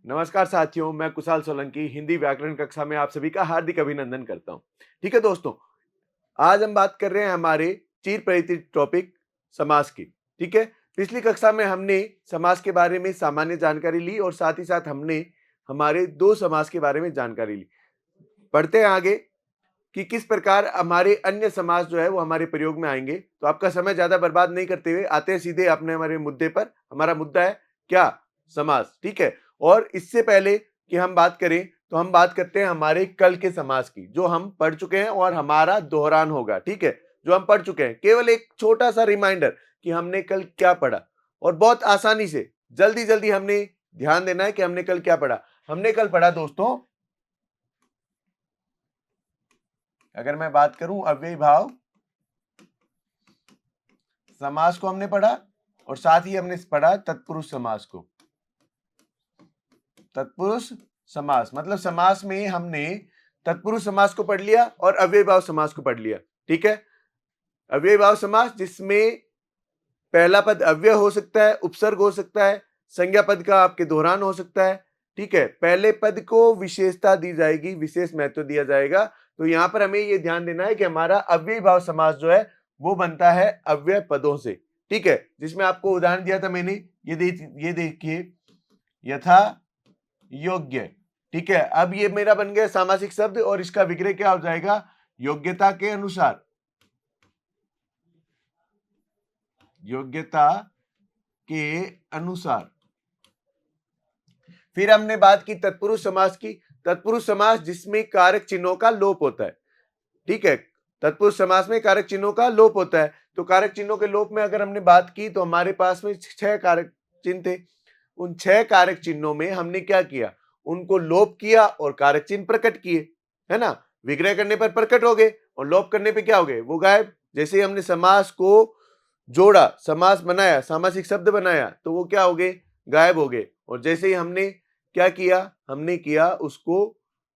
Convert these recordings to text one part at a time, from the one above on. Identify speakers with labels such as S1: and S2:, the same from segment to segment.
S1: नमस्कार साथियों, मैं कुशाल सोलंकी हिंदी व्याकरण कक्षा में आप सभी का हार्दिक अभिनंदन करता हूं। ठीक है दोस्तों, आज हम बात कर रहे हैं हमारे चिर परिचित टॉपिक समास की। ठीक है, पिछली कक्षा में हमने समास के बारे में सामान्य जानकारी ली और साथ ही साथ हमने हमारे दो समास के बारे में जानकारी ली। पढ़ते हैं आगे कि किस प्रकार हमारे अन्य समास जो है वो हमारे प्रयोग में आएंगे। तो आपका समय ज्यादा बर्बाद नहीं करते हुए आते हैं सीधे अपने हमारे मुद्दे पर। हमारा मुद्दा है क्या? समास। ठीक है, और इससे पहले कि हम बात करें तो हम बात करते हैं हमारे कल के समास की, जो हम पढ़ चुके हैं और हमारा दोहरान होगा। ठीक है, जो हम पढ़ चुके हैं, केवल एक छोटा सा रिमाइंडर कि हमने कल क्या पढ़ा, और बहुत आसानी से जल्दी जल्दी हमने ध्यान देना है कि हमने कल क्या पढ़ा। हमने कल पढ़ा दोस्तों, अगर मैं बात करूं अव्ययी भाव समास को हमने पढ़ा, और साथ ही हमने पढ़ा तत्पुरुष समास को। तत्पुरुष समास मतलब समास में हमने तत्पुरुष समास को पढ़ लिया और अव्ययी भाव समास को पढ़ लिया। ठीक है, अव्ययी भाव समास जिसमें पहला पद अव्यय हो सकता है, उपसर्ग हो सकता है, संज्ञा पद का आपके दोहरान हो सकता है। ठीक है, पहले पद को विशेषता दी जाएगी, विशेष महत्व दिया जाएगा। तो यहां पर हमें यह ध्यान देना है कि हमारा अव्ययी भाव समास जो है वो बनता है अव्यय पदों से। ठीक है, जिसमें आपको उदाहरण दिया था मैंने, ये देखिए, यथा योग्य। ठीक है, अब ये मेरा बन गया सामासिक शब्द और इसका विग्रह क्या हो जाएगा? योग्यता के अनुसार। योग्यता के अनुसार। फिर हमने बात की तत्पुरुष समास की। तत्पुरुष समास जिसमें कारक चिन्हों का लोप होता है। ठीक है, तत्पुरुष समास में कारक चिन्हों का लोप होता है। तो कारक चिन्हों के लोप में अगर हमने बात की तो हमारे पास में 6 कारक चिन्ह थे। उन 6 कारक चिन्हों में हमने क्या किया? उनको लोप किया और कारक चिन्ह प्रकट किए, है ना। विग्रह करने पर प्रकट हो गए और लोप करने पे क्या हो गए? वो गायब। जैसे ही हमने समास को जोड़ा, समास बनाया, सामासिक शब्द बनाया, तो वो क्या हो गए? गायब हो गए। और जैसे ही हमने क्या किया? हमने किया उसको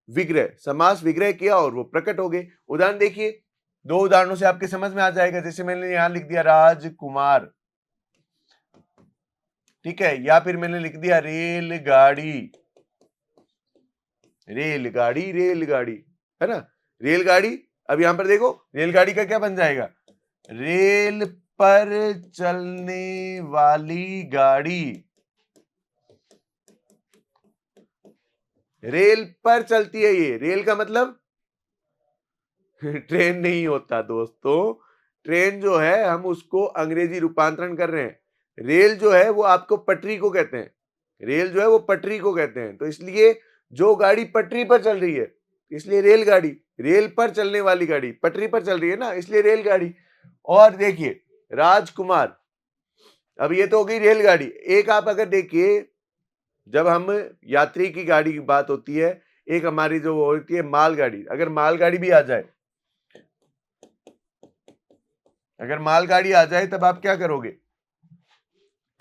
S1: विग्रह, समास विग्रह किया और वो प्रकट हो गए। उदाहरण देखिए, 2 उदाहरणों से आपके समझ में आ जाएगा। जैसे मैंने यहां लिख दिया राजकुमार, ठीक है, या फिर मैंने लिख दिया रेलगाड़ी। रेलगाड़ी, रेलगाड़ी, है ना, रेलगाड़ी। अब यहां पर देखो, रेलगाड़ी का क्या बन जाएगा? रेल पर चलने वाली गाड़ी। रेल पर चलती है ये। रेल का मतलब ट्रेन नहीं होता दोस्तों। ट्रेन जो है हम उसको अंग्रेजी रूपांतरण कर रहे हैं। रेल जो है वो आपको पटरी को कहते हैं। रेल जो है वो पटरी को कहते हैं। तो इसलिए जो गाड़ी पटरी पर चल रही है, इसलिए रेलगाड़ी। रेल पर चलने वाली गाड़ी पटरी पर चल रही है ना, इसलिए रेलगाड़ी। और देखिए राजकुमार, अब ये तो हो गई रेलगाड़ी। एक आप अगर देखिए, जब हम यात्री की गाड़ी की बात होती है, एक हमारी जो होती है मालगाड़ी। अगर मालगाड़ी भी आ जाए, अगर मालगाड़ी आ जाए तब आप क्या करोगे?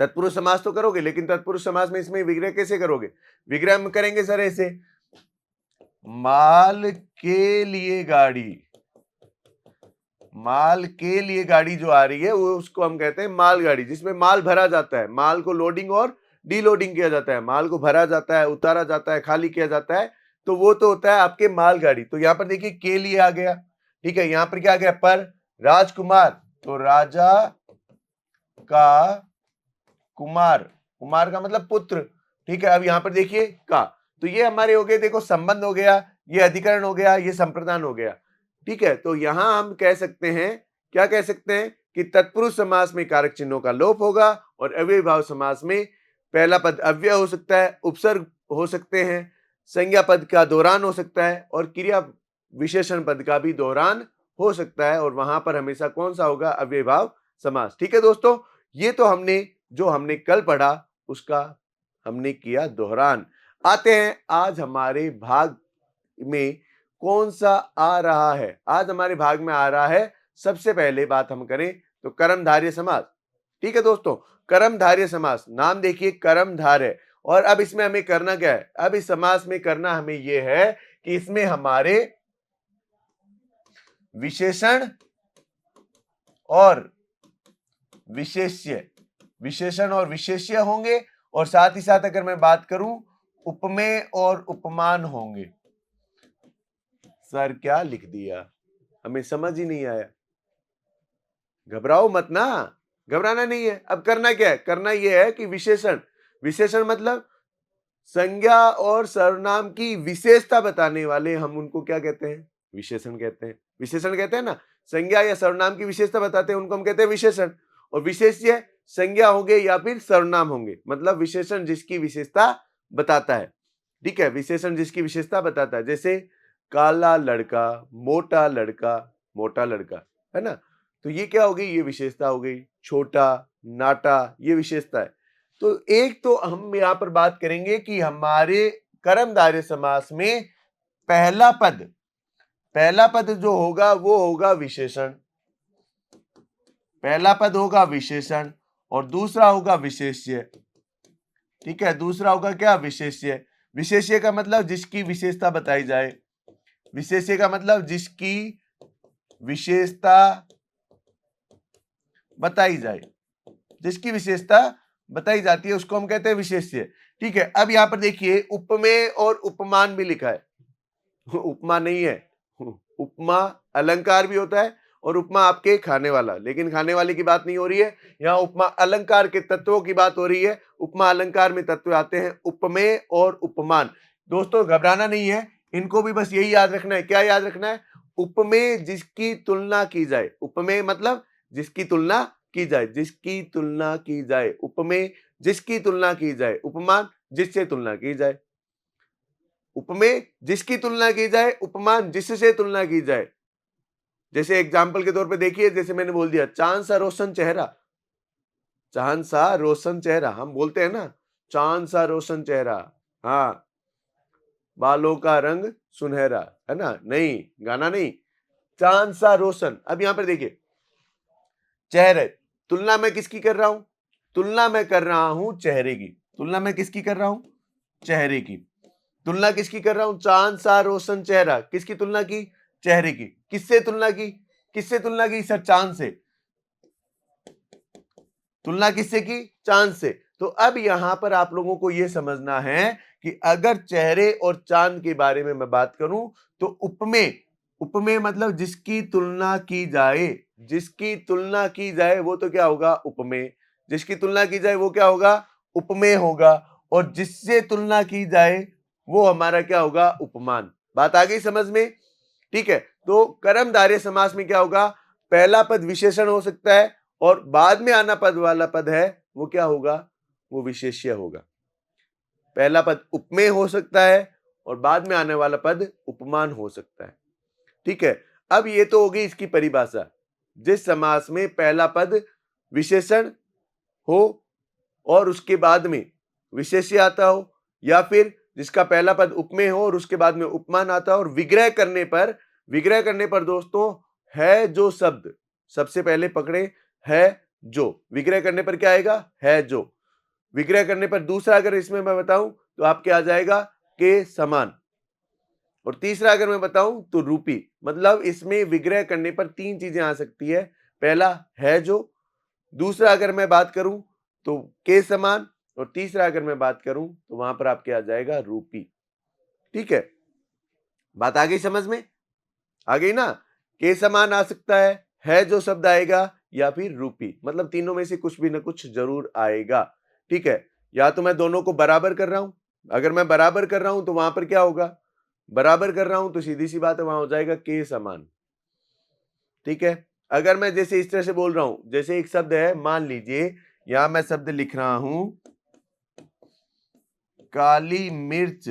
S1: तत्पुरुष समास तो करोगे, लेकिन तत्पुरुष समास में इसमें विग्रह कैसे करोगे? विग्रह हम करेंगे सर ऐसे, माल के लिए गाड़ी। माल के लिए गाड़ी जो आ रही है वो उसको हम कहते हैं मालगाड़ी, जिसमें माल भरा जाता है। माल को लोडिंग और डीलोडिंग किया जाता है। माल को भरा जाता है, उतारा जाता है, खाली किया जाता है। तो वो तो होता है आपके मालगाड़ी। तो यहां पर देखिए के लिए आ गया। ठीक है, यहां पर क्या आ गया? पर। राजकुमार, तो राजा का कुमार। कुमार का मतलब पुत्र। ठीक है, अब यहां पर देखिए का। तो ये हमारे हो गए, देखो संबंध हो गया, ये अधिकरण हो गया, ये संप्रदान हो गया। ठीक है, तो यहां हम कह सकते हैं, क्या कह सकते हैं? कि तत्पुरुष समास में कारक चिन्हों का लोप होगा और अव्ययी भाव समास में पहला पद अव्यय हो सकता है, उपसर्ग हो सकते हैं, संज्ञा पद का दोहरान हो सकता है और क्रिया विशेषण पद का भी दोहरान हो सकता है। और वहां पर हमेशा कौन सा होगा? अव्ययी भाव समास। ठीक है दोस्तों, ये तो हमने जो हमने कल पढ़ा उसका हमने किया दोहरान। आते हैं आज हमारे भाग में कौन सा आ रहा है। आज हमारे भाग में आ रहा है, सबसे पहले बात हम करें तो कर्मधारय समास। ठीक है दोस्तों, कर्मधारय समास, नाम देखिए कर्मधारय। और अब इसमें हमें करना क्या है? अब इस समास में करना हमें यह है कि इसमें हमारे विशेषण और विशेष्य, विशेषण और विशेष्य होंगे। और साथ ही साथ अगर मैं बात करूं उपमेय और उपमान होंगे। सर क्या लिख दिया, हमें समझ ही नहीं आया। घबराओ मत ना, घबराना नहीं है। अब करना क्या है, करना यह है कि विशेषण, विशेषण मतलब संज्ञा और सर्वनाम की विशेषता बताने वाले, हम उनको क्या कहते हैं, विशेषण कहते हैं। विशेषण कहते हैं ना, संज्ञा या सर्वनाम की विशेषता बताते हैं, उनको हम कहते हैं विशेषण। और विशेष्य संज्ञा होंगे या फिर सर्वनाम होंगे, मतलब विशेषण जिसकी विशेषता बताता है। ठीक है, विशेषण जिसकी विशेषता बताता है, जैसे काला लड़का, मोटा लड़का, मोटा लड़का, है ना। तो ये क्या हो गई, ये विशेषता हो गई। छोटा, नाटा, ये विशेषता है। तो एक तो हम यहां पर बात करेंगे कि हमारे कर्मधारय समास में पहला पद जो होगा वो होगा विशेषण, पहला पद होगा विशेषण और दूसरा होगा विशेष्य। ठीक है, दूसरा होगा क्या, विशेष्य। विशेष्य का मतलब जिसकी विशेषता बताई जाए, विशेष्य का मतलब जिसकी विशेषता बताई जाए, जिसकी विशेषता बताई जाती है उसको हम कहते हैं विशेष्य। ठीक है, अब यहां पर देखिए उपमेय और उपमान भी लिखा है। उपमा नहीं है, उपमा अलंकार भी होता है और उपमा आपके खाने वाला, लेकिन खाने वाले की बात नहीं हो रही है यहाँ, उपमा अलंकार के तत्वों की बात हो रही है। उपमा अलंकार में तत्व आते हैं उपमेय और उपमान। दोस्तों घबराना नहीं है, इनको भी बस यही याद रखना है। क्या याद रखना है, उपमेय जिसकी तुलना की जाए, उपमेय मतलब जिसकी तुलना की जाए, जिसकी तुलना की जाए, उपमेय जिसकी तुलना की जाए, उपमान जिससे तुलना की जाए। उपमेय जिसकी तुलना की जाए, उपमान जिससे तुलना की जाए। जैसे एग्जाम्पल के तौर पे देखिए, जैसे मैंने बोल दिया चांद सा रोशन चेहरा, चांद सा रोशन चेहरा, हम बोलते हैं ना चांद सा रोशन चेहरा, हाँ, बालों का रंग सुनहरा, है ना, नहीं गाना नहीं, चांद सा रोशन। अब यहां पर देखिए चेहरे, तुलना मैं किसकी कर रहा हूं, तुलना मैं कर रहा हूं चेहरे की, तुलना मैं किसकी कर रहा हूं, चेहरे की। तुलना किसकी कर रहा हूं, चांद सा रोशन चेहरा, किसकी तुलना की, चेहरे की। किससे तुलना की, किससे तुलना की सर, चांद से। तुलना किससे की, चांद से। तो अब यहां पर आप लोगों को यह समझना है कि अगर चेहरे और चांद के बारे में मैं बात करूं तो उपमेय, उपमेय मतलब जिसकी तुलना की जाए, जिसकी तुलना की जाए वो तो क्या होगा, उपमेय। जिसकी तुलना की जाए वो क्या होगा, उपमेय होगा। और जिससे तुलना की जाए वो हमारा क्या होगा, उपमान। बात आ गई समझ में। ठीक है, तो कर्मधारय समास में क्या होगा, पहला पद विशेषण हो सकता है और बाद में आना पद वाला पद है वो क्या होगा, वो विशेष्य होगा। पहला पद उपमेय हो सकता है और बाद में आने वाला पद उपमान हो सकता है। ठीक है, अब ये तो होगी इसकी परिभाषा, जिस समास में पहला पद विशेषण हो और उसके बाद में विशेष्य आता हो, या फिर जिसका पहला पद उपमेय हो और उसके बाद में उपमान आता हो। और विग्रह करने पर, विग्रह करने पर दोस्तों है जो शब्द सबसे पहले पकड़े, है जो, विग्रह करने पर क्या आएगा, है जो। विग्रह करने पर दूसरा अगर इसमें मैं बताऊं तो आपके आ जाएगा के समान। और तीसरा अगर मैं बताऊं तो रूपी। मतलब इसमें विग्रह करने पर तीन चीजें आ सकती है, पहला है जो, दूसरा अगर मैं बात करूं तो के समान, और तीसरा अगर मैं बात करूं तो वहां पर आपके आ जाएगा रूपी। ठीक है, बात आ गई समझ में, आ गई ना। के समान आ सकता है जो शब्द आएगा, या फिर रूपी, मतलब तीनों में से कुछ भी ना कुछ जरूर आएगा। ठीक है, या तो मैं दोनों को बराबर कर रहा हूं, अगर मैं बराबर कर रहा हूं तो वहां पर क्या होगा, बराबर कर रहा हूं तो सीधी सी बात है वहां हो जाएगा के समान। ठीक है, अगर मैं जैसे इस तरह से बोल रहा हूं, जैसे एक शब्द है, मान लीजिए यहां मैं शब्द लिख रहा हूं काली मिर्च,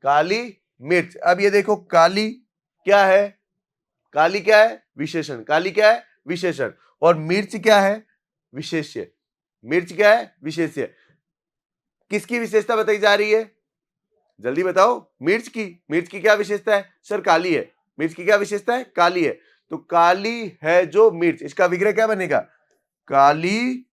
S1: काली मिर्च। अब ये देखो काली क्या है, काली क्या है, विशेषण, काली क्या है, विशेषण। और मिर्च क्या है, विशेष्य। मिर्च क्या है, विशेष्य। किसकी विशेषता बताई जा रही है, जल्दी बताओ, मिर्च की। मिर्च की क्या विशेषता है, सर काली है। मिर्च की क्या विशेषता है, काली है। तो काली है जो मिर्च, इसका विग्रह क्या बनेगा, काली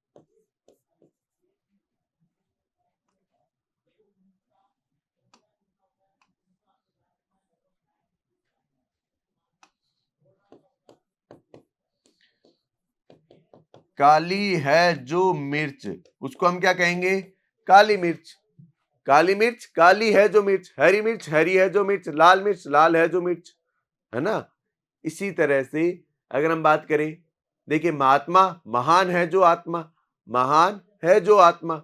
S1: काली है जो मिर्च, उसको हम क्या कहेंगे, काली मिर्च। काली मिर्च काली है जो मिर्च, हरी है जो मिर्च, लाल है जो मिर्च, है ना। इसी तरह से अगर हम बात करें, देखिए महात्मा महान है जो आत्मा, महान है जो आत्मा,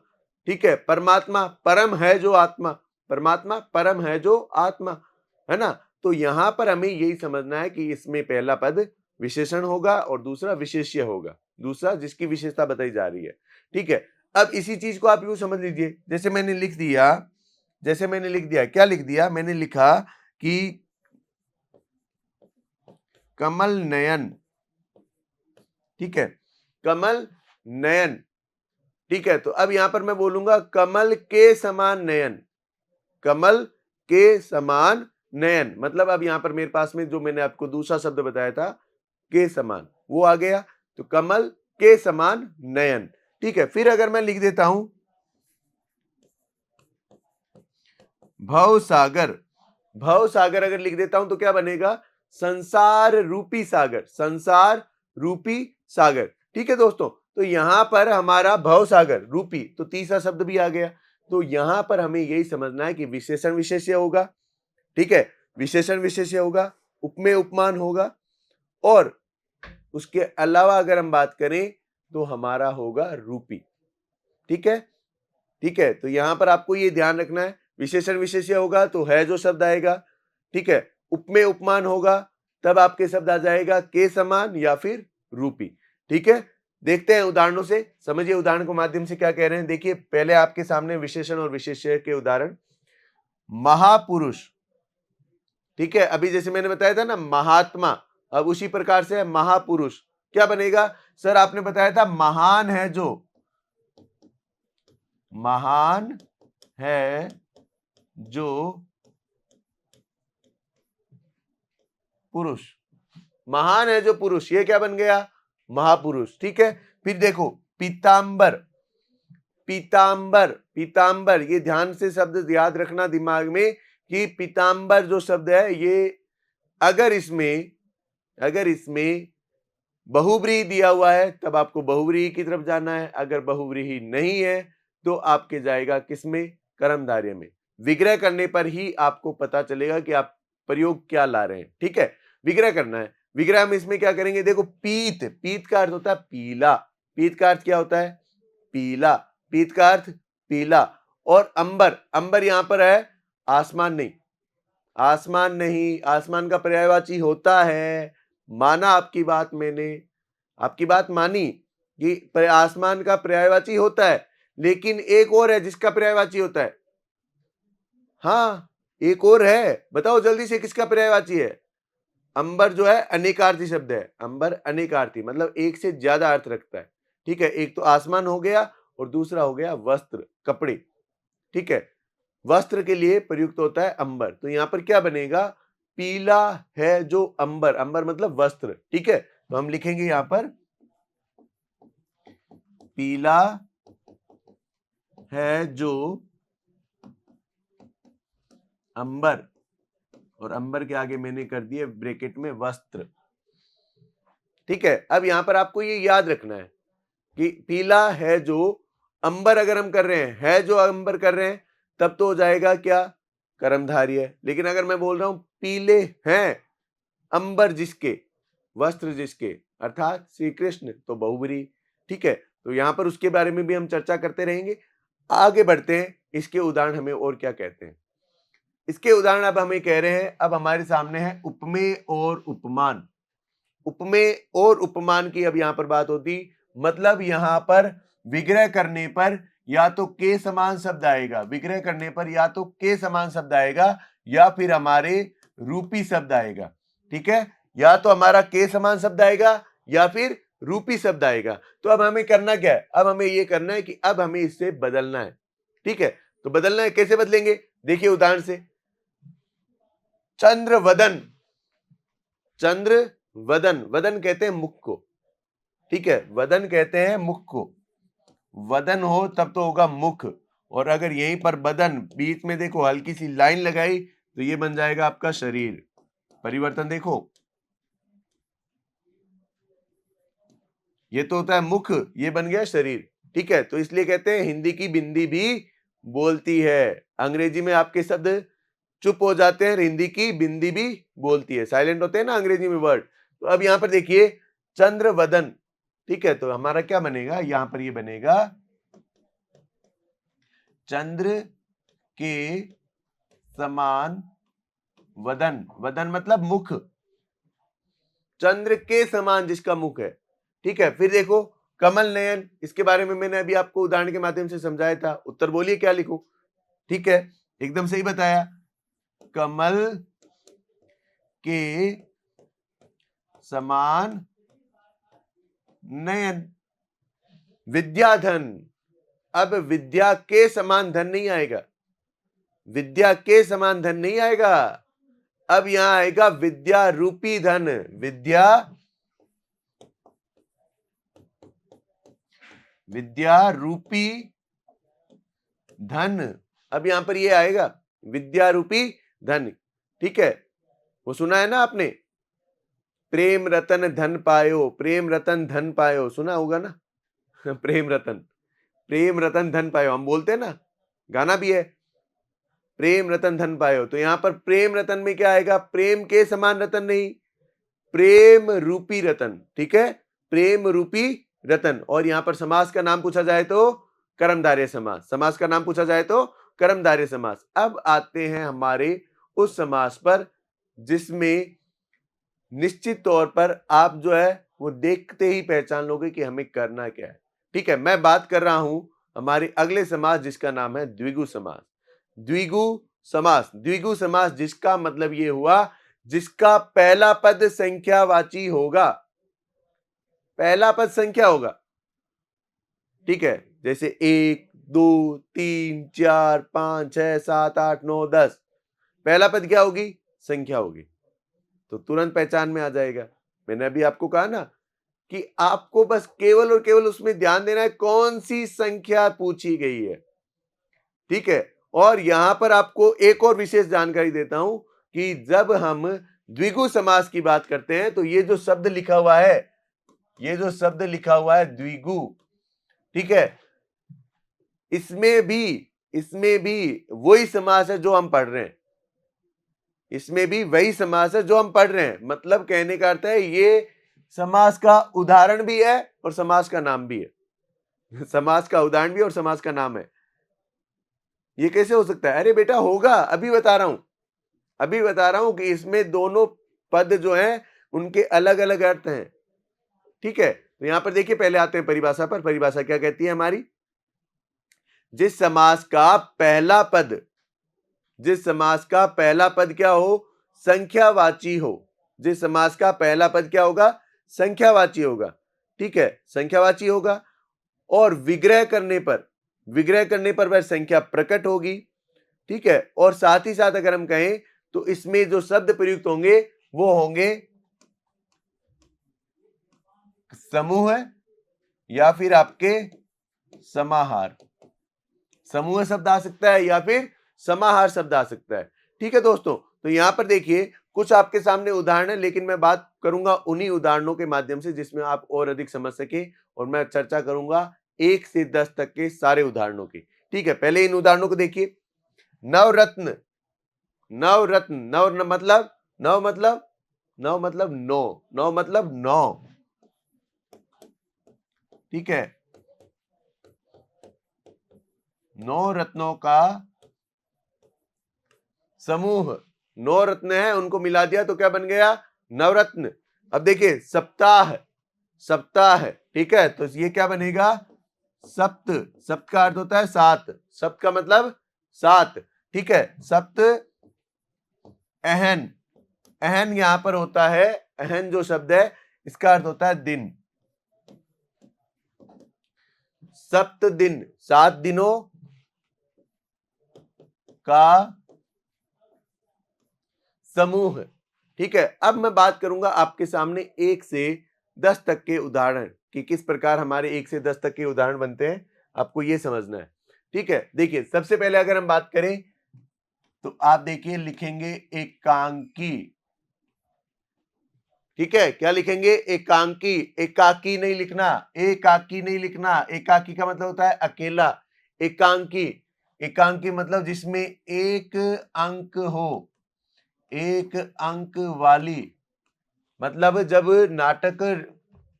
S1: ठीक है। परमात्मा परम है जो आत्मा, परमात्मा परम है जो आत्मा, है ना। तो यहां पर हमें यही समझना है कि इसमें पहला पद विशेषण होगा और दूसरा विशेष्य होगा, दूसरा जिसकी विशेषता बताई जा रही है, ठीक है। अब इसी चीज को आप यूं समझ लीजिए, जैसे मैंने लिख दिया, क्या लिख दिया, मैंने लिखा कि कमल नयन, ठीक है, कमल नयन, ठीक है। तो अब यहां पर मैं बोलूंगा कमल के समान नयन, कमल के समान नयन, मतलब अब यहां पर मेरे पास में जो मैंने आपको दूसरा शब्द बताया था के समान, वो आ गया। तो कमल के समान नयन, ठीक है। फिर अगर मैं लिख देता हूं भव सागर, भव सागर अगर लिख देता हूं तो क्या बनेगा, संसार रूपी सागर, संसार रूपी सागर, ठीक है दोस्तों। तो यहां पर हमारा भव सागर रूपी, तो तीसरा शब्द भी आ गया। तो यहां पर हमें यही समझना है कि विशेषण विशेष्य होगा, ठीक है, विशेषण विशेष्य होगा, उपमेय उपमान होगा, और उसके अलावा अगर हम बात करें तो हमारा होगा रूपी, ठीक है, ठीक है। तो यहां पर आपको ये ध्यान रखना है, विशेषण विशेष्य होगा तो है जो शब्द आएगा, ठीक है। उपमेय उपमान होगा तब आपके शब्द आ जाएगा के समान या फिर रूपी, ठीक है। देखते हैं उदाहरणों से, समझिए उदाहरण के माध्यम से क्या कह रहे हैं। देखिए पहले आपके सामने विशेषण और विशेष्य के उदाहरण, महापुरुष, ठीक है। अभी जैसे मैंने बताया था ना महात्मा, अब उसी प्रकार से महापुरुष क्या बनेगा, सर आपने बताया था महान है जो, महान है जो पुरुष, महान है जो पुरुष, ये क्या बन गया, महापुरुष, ठीक है। फिर देखो पीतांबर, पीतांबर, पीतांबर, ये ध्यान से शब्द याद रखना दिमाग में कि पीतांबर जो शब्द है ये, अगर इसमें बहुव्रीहि दिया हुआ है तब आपको बहुव्रीहि की तरफ जाना है, अगर बहुव्रीहि नहीं है तो आपके जाएगा किसमें, कर्मधारय में। विग्रह करने पर ही आपको पता चलेगा कि आप प्रयोग क्या ला रहे हैं, ठीक है। विग्रह करना है, विग्रह हम इसमें क्या करेंगे, देखो पीत, पीत का अर्थ होता है पीला, पीत का अर्थ क्या होता है, पीला, पीत का अर्थ पीला। और अंबर, अंबर यहां पर है आसमान नहीं, आसमान नहीं, आसमान का पर्यायवाची होता है, माना आपकी बात, मैंने आपकी बात मानी कि आसमान का पर्यायवाची होता है, लेकिन एक और है जिसका पर्यायवाची होता है, हाँ एक और है, बताओ जल्दी से किसका पर्यायवाची है। अंबर जो है अनेकार्थी शब्द है, अंबर अनेकार्थी मतलब एक से ज्यादा अर्थ रखता है, ठीक है। एक तो आसमान हो गया और दूसरा हो गया वस्त्र, कपड़े, ठीक है। वस्त्र के लिए प्रयुक्त होता है अंबर। तो यहां पर क्या बनेगा, पीला है जो अंबर, अंबर मतलब वस्त्र, ठीक है। तो हम लिखेंगे यहां पर पीला है जो अंबर, और अंबर के आगे मैंने कर दिए ब्रैकेट में वस्त्र, ठीक है। अब यहां पर आपको ये याद रखना है कि पीला है जो अंबर, अगर हम कर रहे हैं है जो अंबर कर रहे हैं तब तो हो जाएगा क्या, कर्मधारय। लेकिन अगर मैं बोल रहा हूं पीले हैं अंबर जिसके, वस्त्र जिसके, अर्थात श्री कृष्ण, तो बहुव्रीहि, ठीक है। तो यहां पर उसके बारे में भी हम चर्चा करते रहेंगे। आगे बढ़ते हैं, इसके उदाहरण हमें और क्या कहते हैं। इसके उदाहरण अब हमें कह रहे हैं, अब हमारे सामने है उपमेय और उपमान, उपमेय और उपमान की अब यहां पर बात होती, मतलब यहां पर विग्रह करने पर या तो के समान शब्द आएगा, विग्रह करने पर या तो के समान शब्द आएगा या फिर हमारे रूपी शब्द आएगा, ठीक है। या तो हमारा के समान शब्द आएगा या फिर रूपी शब्द आएगा। तो अब हमें करना क्या है, अब हमें ये करना है कि अब हमें इससे बदलना है, ठीक है। तो बदलना है, कैसे बदलेंगे, देखिए उदाहरण से, चंद्रवदन, चंद्र वदन, वदन कहते हैं मुख को, ठीक है, वदन कहते हैं मुख को, वदन हो तब तो होगा मुख, और अगर यहीं पर बदन बीच में देखो हल्की सी लाइन लगाई तो ये बन जाएगा आपका शरीर। परिवर्तन देखो, ये तो होता है मुख, ये बन गया शरीर, ठीक है। तो इसलिए कहते हैं हिंदी की बिंदी भी बोलती है। अंग्रेजी में आपके शब्द चुप हो जाते हैं, हिंदी की बिंदी भी बोलती है, साइलेंट होते हैं ना अंग्रेजी में वर्ड। तो अब यहां पर देखिए चंद्रवदन, ठीक है, तो हमारा क्या बनेगा, यहां पर ये बनेगा चंद्र के समान वदन, वदन मतलब मुख, चंद्र के समान जिसका मुख है, ठीक है। फिर देखो कमल नयन, इसके बारे में मैंने अभी आपको उदाहरण के माध्यम से समझाया था। उत्तर बोलिए क्या लिखूं, ठीक है, एकदम सही बताया, कमल के समान नयन। विद्याधन, अब विद्या के समान धन नहीं आएगा, विद्या के समान धन नहीं आएगा, अब यहां आएगा विद्या रूपी धन, विद्या, विद्या रूपी धन, अब यहां पर ये आएगा विद्या रूपी धन, ठीक है। वो सुना है ना आपने, प्रेम रतन धन पायो, प्रेम रतन धन पायो, सुना होगा ना प्रेम रतन, प्रेम रतन धन पायो, हम बोलते हैं ना, गाना भी है, प्रेम रतन धन पायो। तो यहां पर प्रेम रतन में क्या आएगा, प्रेम के समान रतन नहीं, प्रेम रूपी रतन, ठीक है, प्रेम रूपी रतन। और यहां पर समास का नाम पूछा जाए तो कर्मधारय समास, समास का नाम पूछा जाए तो कर्मधारय समास। अब आते हैं हमारे उस समास पर जिसमें निश्चित तौर पर आप जो है वो देखते ही पहचान लोगे कि हमें करना क्या है, ठीक है। मैं बात कर रहा हूं हमारे अगले समास जिसका नाम है द्विगु समास। द्विगु समास, द्विगु समास जिसका मतलब ये हुआ जिसका पहला पद संख्यावाची होगा, पहला पद संख्या होगा, ठीक है, जैसे 1 2 3 4 5 6 7 8 9 10, पहला पद क्या होगी, संख्या होगी, तो तुरंत पहचान में आ जाएगा। मैंने अभी आपको कहा ना कि आपको बस केवल और केवल उसमें ध्यान देना है कौन सी संख्या पूछी गई है, ठीक है। और यहां पर आपको एक और विशेष जानकारी देता हूं कि जब हम द्विगु समास की बात करते हैं तो ये जो शब्द लिखा हुआ है, ये जो शब्द लिखा हुआ है द्विगु, ठीक है, इसमें भी वही समास है जो हम पढ़ रहे हैं, इसमें भी वही समास है जो हम पढ़ रहे हैं। मतलब कहने का अर्थ है ये समास का उदाहरण भी है और समास का नाम भी है समास का उदाहरण भी और समास का नाम है। ये कैसे हो सकता है, अरे बेटा होगा, अभी बता रहा हूं, अभी बता रहा हूं कि इसमें दोनों पद जो हैं उनके अलग अलग अर्थ हैं, ठीक है। तो यहां पर देखिए पहले आते हैं परिभाषा पर। परिभाषा क्या कहती है हमारी, जिस समास का पहला पद, जिस समास का पहला पद क्या हो, संख्यावाची हो, जिस समास का पहला पद क्या होगा, संख्यावाची होगा, ठीक है, संख्यावाची होगा, और विग्रह करने पर, विग्रह करने पर वह संख्या प्रकट होगी, ठीक है। और साथ ही साथ अगर हम कहें तो इसमें जो शब्द प्रयुक्त होंगे वो होंगे समूह या फिर आपके समाहार, समूह शब्द आ सकता है या फिर समाहार शब्द आ सकता है, ठीक है दोस्तों। तो यहां पर देखिए कुछ आपके सामने उदाहरण है, लेकिन मैं बात करूंगा उन्हीं उदाहरणों के माध्यम से जिसमें आप और अधिक समझ सके, और मैं चर्चा करूंगा 1 से 10 तक के सारे उदाहरणों की, ठीक है। पहले इन उदाहरणों को देखिए, नवरत्न, नवरत्न, नव मतलब, नव मतलब, नव मतलब नौ, नौ मतलब नौ, ठीक है, नौ रत्नों का समूह, नौ रत्न है उनको मिला दिया तो क्या बन गया, नवरत्न। अब देखिए सप्ताह, सप्ताह, ठीक है, तो ये क्या बनेगा, सप्त, सप्त का अर्थ होता है सात, सप्त का मतलब सात, ठीक है, सप्त। अहन, अहन यहां पर होता है, अहन जो शब्द है इसका अर्थ होता है दिन, सप्त दिन, 7 दिनों का समूह, ठीक है। अब मैं बात करूंगा आपके सामने 1 से 10 तक के उदाहरण कि किस प्रकार हमारे 1 से 10 तक के उदाहरण बनते हैं, आपको यह समझना है, ठीक है। देखिए सबसे पहले अगर हम बात करें तो आप देखिए लिखेंगे एकांकी, ठीक है, क्या लिखेंगे, एकांकी, एकाकी नहीं लिखना, एकाकी नहीं लिखना, एकाकी का मतलब होता है अकेला, एकांकी, एकांकी मतलब जिसमें एक अंक हो, एक अंक वाली। मतलब जब नाटक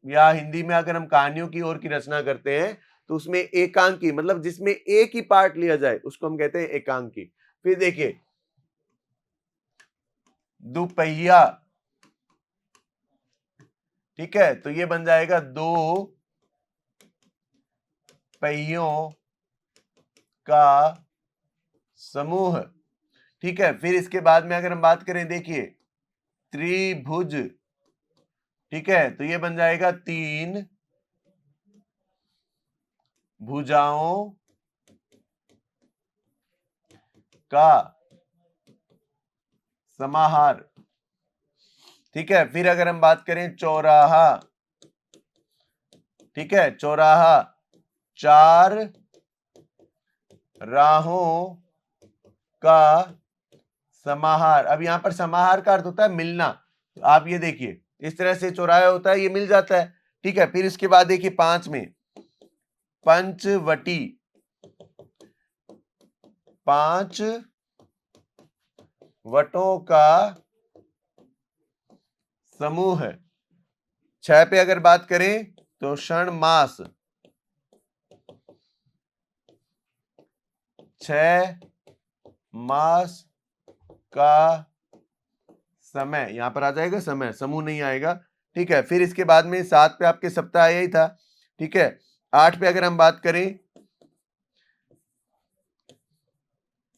S1: या हिंदी में अगर हम कहानियों की ओर की रचना करते हैं तो उसमें एकांकी मतलब जिसमें एक ही पार्ट लिया जाए उसको हम कहते हैं एकांकी। फिर देखिए दुपहिया, ठीक है, तो ये बन जाएगा दो पहियों का समूह, ठीक है। फिर इसके बाद में अगर हम बात करें, देखिए त्रिभुज, ठीक है, तो ये बन जाएगा तीन भुजाओं का समाहार, ठीक है। फिर अगर हम बात करें चौराहा, ठीक है, चौराहा चार राहों का समाहार। अब यहां पर समाहार का अर्थ होता है मिलना, तो आप ये देखिए इस तरह से चौराहा होता है, ये मिल जाता है, ठीक है। फिर इसके बाद देखिए 5 में पंचवटी, 5 वटों का समूह। 6 पे अगर बात करें तो षणमास, 6 मास का समय, यहां पर आ जाएगा समय, समूह नहीं आएगा, ठीक है। फिर इसके बाद में 7 पे आपके सप्ताह यही था, ठीक है। 8 पे अगर हम बात करें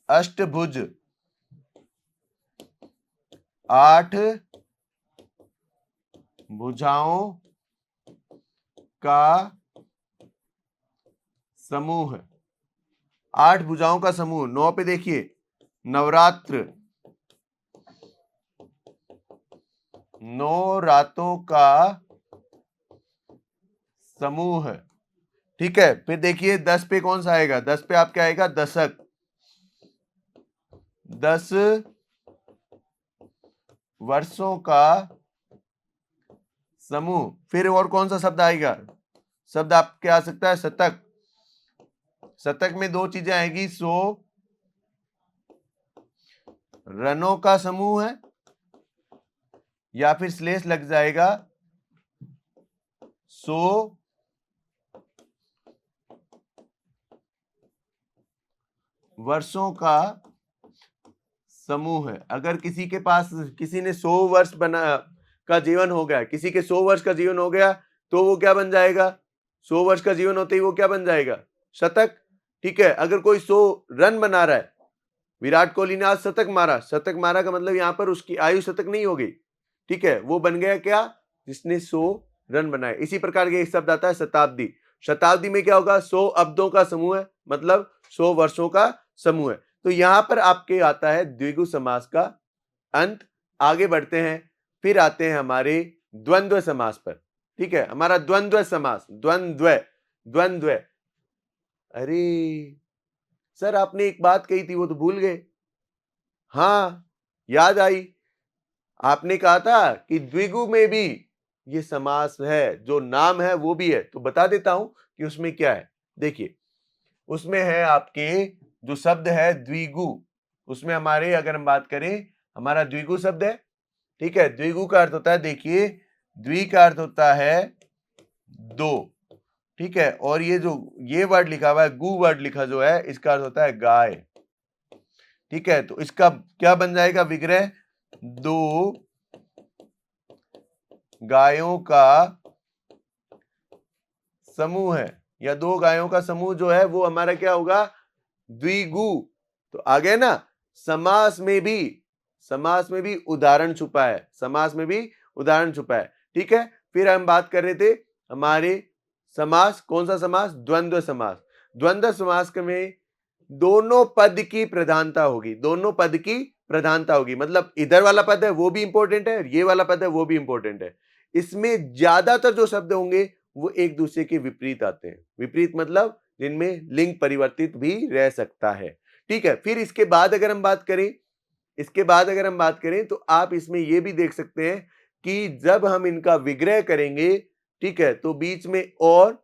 S1: अष्टभुज, 8 भुजाओं का समूह, 8 भुजाओं का समूह। 9 पे देखिए नवरात्र, 9 रातों का समूह, ठीक है। फिर देखिए 10 पे कौन सा आएगा, 10 पे आपका आएगा दशक, 10 वर्षों का समूह। फिर और कौन सा शब्द आएगा, शब्द आपके आ सकता है शतक, शतक में दो चीजें आएगी, 100 रनों का समूह है या फिर स्लेश लग जाएगा 100 वर्षों का समूह है। अगर किसी के पास किसी ने 100 वर्ष का जीवन हो गया, किसी के 100 वर्ष का जीवन हो गया तो वो क्या बन जाएगा, 100 वर्ष का जीवन होते ही वो क्या बन जाएगा, शतक, ठीक है। अगर कोई 100 रन बना रहा है, विराट कोहली ने आज शतक मारा, शतक मारा का मतलब यहां पर उसकी आयु शतक नहीं हो गई, ठीक है, वो बन गया क्या, जिसने 100 रन बनाए। इसी प्रकार के एक शब्द आता है शताब्दी, शताब्दी में क्या होगा, 100 अब्दों का समूह है, मतलब 100 वर्षों का समूह है। तो यहां पर आपके आता है द्विगु समास का अंत। आगे बढ़ते हैं, फिर आते हैं हमारे द्वंद्व समास पर, ठीक है। हमारा द्वंद्व समास, द्वंद्व, द्वंद्व, अरे सर आपने एक बात कही थी वो तो भूल गए। हाँ याद आई, आपने कहा था कि द्विगु में भी ये समास है, जो नाम है वो भी है, तो बता देता हूं कि उसमें क्या है। देखिए उसमें है आपके जो शब्द है द्विगु, उसमें हमारे अगर हम बात करें हमारा द्विगु शब्द है, ठीक है। द्विगु का अर्थ होता है, देखिए द्वि का अर्थ होता है दो, ठीक है, और ये जो ये वर्ड लिखा हुआ है, गु वर्ड लिखा जो है, इसका अर्थ होता है गाय, ठीक है। तो इसका क्या बन जाएगा विग्रह, दो गायों का समूह है, या दो गायों का समूह जो है वो हमारा क्या होगा, द्विगु। तो आ गया ना, समास में भी, समास में भी उदाहरण छुपा है, समास में भी उदाहरण छुपा है, ठीक है। फिर हम बात कर रहे थे हमारे समास, कौन सा समास, द्वंद्व समास। द्वंद्व समास में दोनों पद की प्रधानता होगी, दोनों पद की प्रधानता होगी, मतलब इधर वाला पद है वो भी इंपॉर्टेंट है, ये वाला पद है वो भी इंपॉर्टेंट है। इसमें ज्यादातर जो शब्द होंगे वो एक दूसरे के विपरीत आते हैं, विपरीत मतलब जिनमें लिंग परिवर्तित भी रह सकता है, ठीक है। फिर इसके बाद अगर हम बात करें, इसके बाद अगर हम बात करें तो आप इसमें यह भी देख सकते हैं कि जब हम इनका विग्रह करेंगे, ठीक है, तो बीच में और,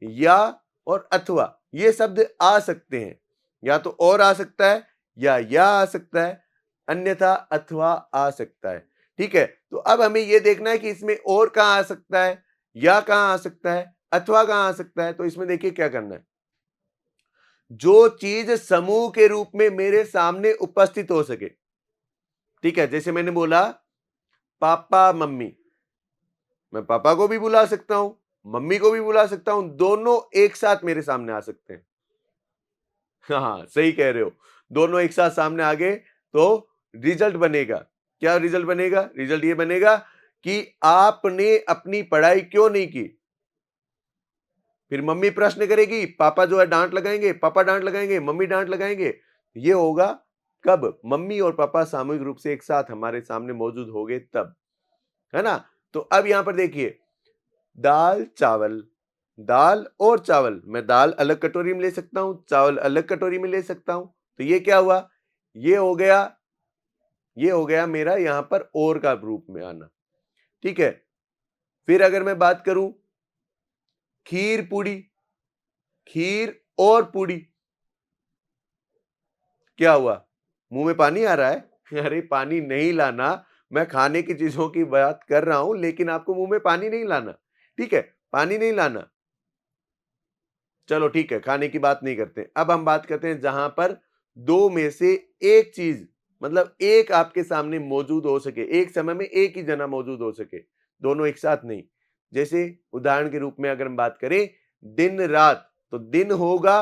S1: या और अथवा ये शब्द आ सकते हैं, या तो और आ सकता है या आ सकता है, अन्यथा अथवा आ सकता है। ठीक है, तो अब हमें यह देखना है कि इसमें और कहां आ सकता है, या कहां आ सकता है, अथवा कहां आ सकता है। तो इसमें देखिए क्या करना है, जो चीज समूह के रूप में मेरे सामने उपस्थित हो सके। ठीक है, जैसे मैंने बोला पापा मम्मी, मैं पापा को भी बुला सकता हूं, मम्मी को भी बुला सकता हूं, दोनों एक साथ मेरे सामने आ सकते हैं। हाँ, सही कह रहे हो, दोनों एक साथ सामने आ गए तो रिजल्ट बनेगा। क्या रिजल्ट बनेगा? रिजल्ट ये बनेगा कि आपने अपनी पढ़ाई क्यों नहीं की। फिर मम्मी प्रश्न करेगी, पापा जो है डांट लगाएंगे, पापा डांट लगाएंगे, मम्मी डांट लगाएंगे। ये होगा कब? मम्मी और पापा सामूहिक रूप से एक साथ हमारे सामने मौजूद हो गए तब, है ना। तो अब यहां पर देखिए, दाल चावल, दाल और चावल, मैं दाल अलग कटोरी में ले सकता हूं, चावल अलग कटोरी में ले सकता हूं। तो ये क्या हुआ? ये हो गया, ये हो गया मेरा यहां पर और का रूप में आना। ठीक है, फिर अगर मैं बात करूं खीर पूड़ी, खीर और पूड़ी, क्या हुआ? मुंह में पानी आ रहा है? अरे पानी नहीं लाना, मैं खाने की चीजों की बात कर रहा हूं, लेकिन आपको मुंह में पानी नहीं लाना। ठीक है, पानी नहीं लाना। चलो ठीक है, खाने की बात नहीं करते। अब हम बात करते हैं जहां पर दो में से एक चीज, मतलब एक आपके सामने मौजूद हो सके, एक समय में एक ही जना मौजूद हो सके, दोनों एक साथ नहीं। जैसे उदाहरण के रूप में अगर हम बात करें दिन रात, तो दिन होगा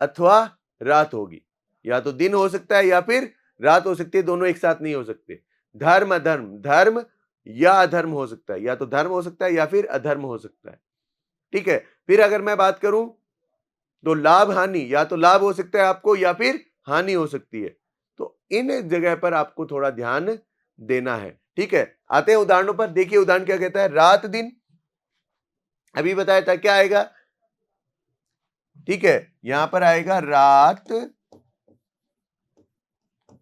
S1: अथवा रात होगी, या तो दिन हो सकता है या फिर रात हो सकती है, दोनों एक साथ नहीं हो सकते। धर्म अधर्म, धर्म या अधर्म हो सकता है, या तो धर्म हो सकता है या फिर अधर्म हो सकता है। ठीक है, फिर अगर मैं बात करूं तो लाभ हानि, या तो लाभ हो सकता है आपको या फिर हानि हो सकती है। तो इन जगह पर आपको थोड़ा ध्यान देना है। ठीक है, आते हैं उदाहरणों पर। देखिए उदाहरण क्या कहता है, रात दिन, अभी बताया था क्या आएगा। ठीक है, यहां पर आएगा रात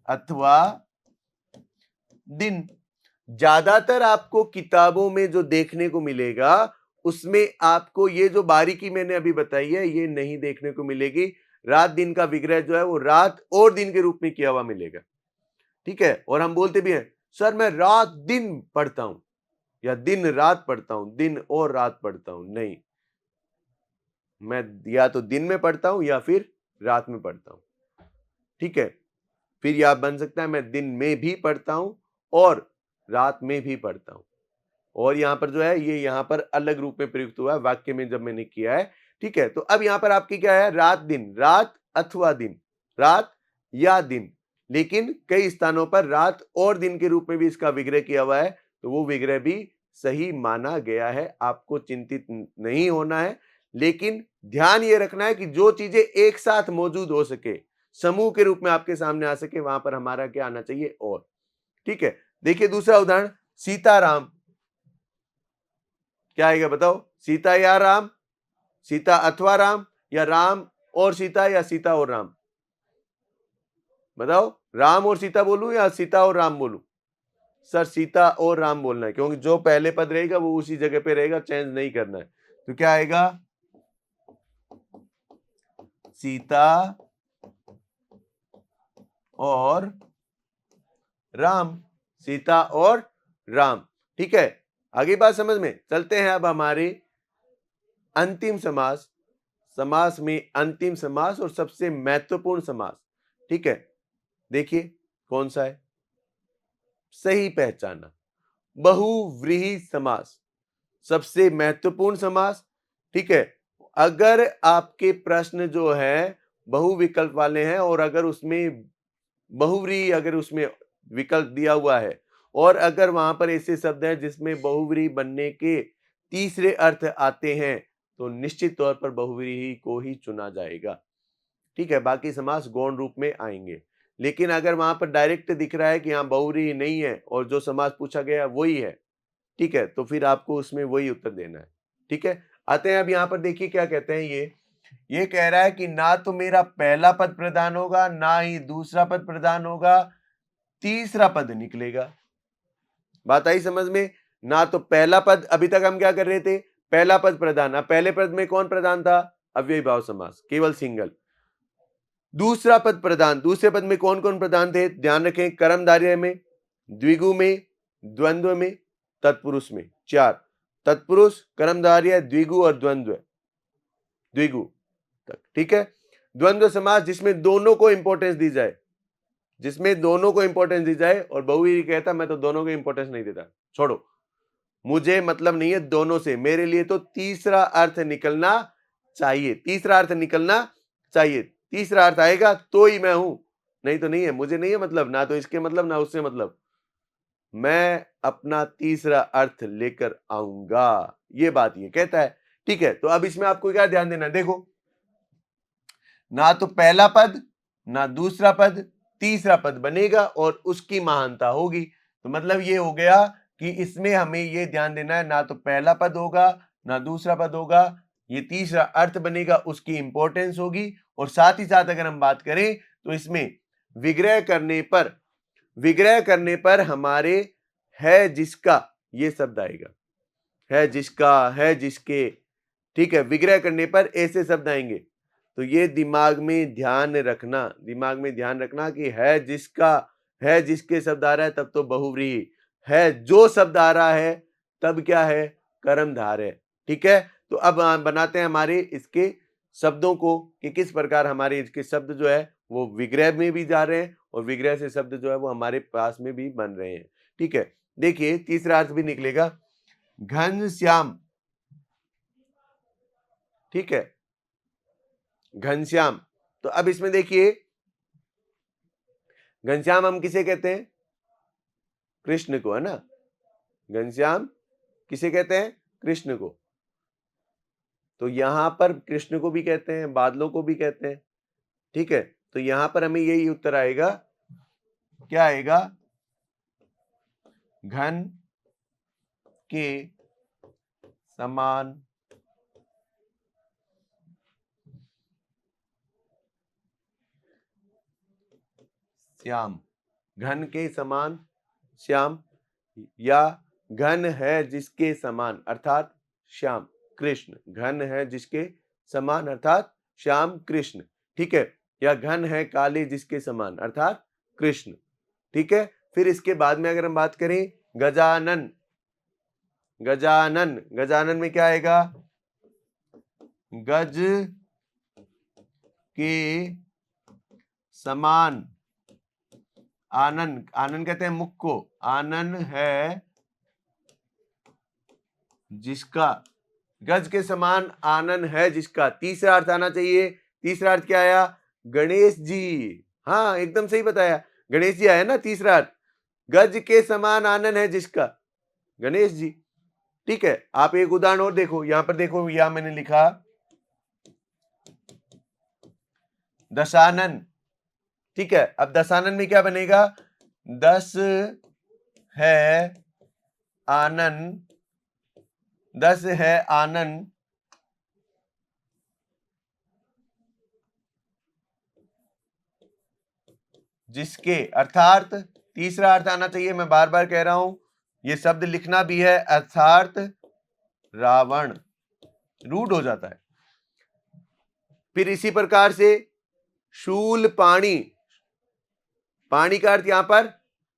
S1: अथवा दिन। ज्यादातर आपको किताबों में जो देखने को मिलेगा, उसमें आपको ये जो बारीकी मैंने अभी बताई है ये नहीं देखने को मिलेगी। रात दिन का विग्रह जो है वो रात और दिन के रूप में किया हुआ मिलेगा। ठीक है, और हम बोलते भी हैं सर मैं रात दिन पढ़ता हूं, या दिन रात पढ़ता हूं, दिन और रात पढ़ता हूं। नहीं, मैं या तो दिन में पढ़ता हूं या फिर रात में पढ़ता हूं। ठीक है, फिर यह बन सकता है मैं दिन में भी पढ़ता हूं और रात में भी पढ़ता हूं। और यहां पर जो है ये यहां पर अलग रूप में प्रयुक्त हुआ है वाक्य में जब मैंने किया है। ठीक है, तो अब यहां पर आपकी क्या है, रात दिन, रात अथवा दिन, रात या दिन। लेकिन कई स्थानों पर रात और दिन के रूप में भी इसका विग्रह किया हुआ है, तो वो विग्रह भी सही माना गया है। आपको चिंतित नहीं होना है, लेकिन ध्यान ये रखना है कि जो चीजें एक साथ मौजूद हो सके, समूह के रूप में आपके सामने आ सके, वहां पर हमारा क्या आना चाहिए, और। ठीक है, देखिए दूसरा उदाहरण, सीताराम, क्या आएगा बताओ? सीता या राम, सीता अथवा राम, या राम और सीता, या सीता और राम? बताओ, राम और सीता बोलूं या सीता और राम बोलूं? सर सीता और राम बोलना है, क्योंकि जो पहले पद रहेगा वो उसी जगह पे रहेगा, चेंज नहीं करना है। तो क्या आएगा, सीता और राम, सीता और राम। ठीक है, आगे बात समझ में। चलते हैं अब हमारे अंतिम समास, समास में अंतिम समास और सबसे महत्वपूर्ण समास। ठीक है, देखिए कौन सा है, सही पहचाना, बहुव्रीहि समास, सबसे महत्वपूर्ण समास। ठीक है, अगर आपके प्रश्न जो है बहुविकल्प वाले हैं, और अगर उसमें बहुव्रीहि, अगर उसमें विकल्प दिया हुआ है, और अगर वहां पर ऐसे शब्द हैं जिसमें बहुव्रीहि बनने के तीसरे अर्थ आते हैं, तो निश्चित तौर पर बहुव्रीहि को ही चुना जाएगा। ठीक है, बाकी समास गौण रूप में आएंगे। लेकिन अगर वहां पर डायरेक्ट दिख रहा है कि हाँ बहुव्रीहि नहीं है और जो समास पूछा गया वही है, ठीक है, तो फिर आपको उसमें वही उत्तर देना है। ठीक है, आते हैं अब यहां पर, देखिए क्या कहते हैं, ये कह रहा है कि ना तो मेरा पहला पद प्रधान होगा, ना ही दूसरा पद प्रधान होगा, तीसरा पद निकलेगा। बात आई समझ में? ना तो पहला पद, अभी तक हम क्या कर रहे थे, पहला पद प्रधान। अब पहले पद में कौन प्रधान था? अव्ययी भाव समास, केवल सिंगल। दूसरा पद प्रधान, दूसरे पद में कौन कौन प्रधान थे ध्यान रखें, कर्मधारय में, द्विगु में, द्वंद्व में, तत्पुरुष में। 4 तत्पुरुष, कर्मधारय, द्विगु और द्विगु तक। ठीक है। द्वंद्व समास जिसमें दोनों को इंपॉर्टेंस दी जाए, जिसमें दोनों को इंपॉर्टेंस दी जाए। और बहुवी कहता मैं तो दोनों को इंपॉर्टेंस नहीं देता, छोड़ो, मुझे मतलब नहीं है दोनों से, मेरे लिए तो तीसरा अर्थ निकलना चाहिए, तीसरा अर्थ निकलना चाहिए। तीसरा अर्थ आएगा तो ही मैं हूं, नहीं तो नहीं है। मुझे नहीं है मतलब, ना तो इसके मतलब ना उससे मतलब, मैं अपना तीसरा अर्थ लेकर आऊंगा, ये बात ये कहता है। ठीक है। तो अब इसमें आपको क्या ध्यान देना है, देखो, ना तो पहला पद ना दूसरा पद, तीसरा पद बनेगा और उसकी महानता होगी। तो मतलब ये हो गया कि इसमें हमें ये ध्यान देना है, ना तो पहला पद होगा ना दूसरा पद होगा, ये तीसरा अर्थ बनेगा, उसकी इंपॉर्टेंस होगी। और साथ ही साथ अगर हम बात करें तो इसमें विग्रह करने पर हमारे है जिसका ये शब्द आएगा, है जिसका, है जिसके। ठीक है। विग्रह करने पर ऐसे शब्द आएंगे, तो ये दिमाग में ध्यान रखना, दिमाग में ध्यान रखना कि है जिसका, है जिसके शब्द आ रहा है तब तो बहुव्रीहि है, जो शब्द आ रहा है तब क्या है, कर्मधारय है। ठीक है। तो अब बनाते हैं हमारे इसके शब्दों को कि किस प्रकार हमारे इसके शब्द जो है वो विग्रह में भी जा रहे हैं और विग्रह से शब्द जो है वो हमारे पास में भी बन रहे हैं। ठीक है। देखिए तीसरा अर्थ भी निकलेगा, घनश्याम। ठीक है, घनश्याम। तो अब इसमें देखिए, घनश्याम हम किसे कहते हैं, कृष्ण को, है ना। घनश्याम किसे कहते हैं, कृष्ण को। तो यहां पर कृष्ण को भी कहते हैं, बादलों को भी कहते हैं। ठीक है। तो यहां पर हमें यही उत्तर आएगा, क्या आएगा, घन के समान श्याम, घन के समान श्याम, या घन है जिसके समान अर्थात श्याम कृष्ण, घन है जिसके समान अर्थात श्याम कृष्ण। ठीक है। या घन है काले जिसके समान अर्थात कृष्ण। ठीक है। फिर इसके बाद में अगर हम बात करें गजानन, गजानन, गजानन में क्या आएगा, गज के समान आनन, आनन कहते हैं मुख को, आनन है जिसका, गज के समान आनन है जिसका। तीसरा अर्थ आना चाहिए, तीसरा अर्थ क्या आया, गणेश जी। हाँ एकदम सही बताया, गणेश जी आया ना तीसरा अर्थ, गज के समान आनन है जिसका, गणेश जी। ठीक है। आप एक उदाहरण और देखो, यहां पर देखो, यहां मैंने लिखा दशानन। ठीक है। अब दशानन में क्या बनेगा, दस है आनन, दस है आनन जिसके, अर्थात तीसरा अर्थ आना चाहिए, मैं बार बार कह रहा हूं, ये शब्द लिखना भी है, अर्थात रावण, रूड हो जाता है। फिर इसी प्रकार से शूल पानी, पानी का अर्थ यहां पर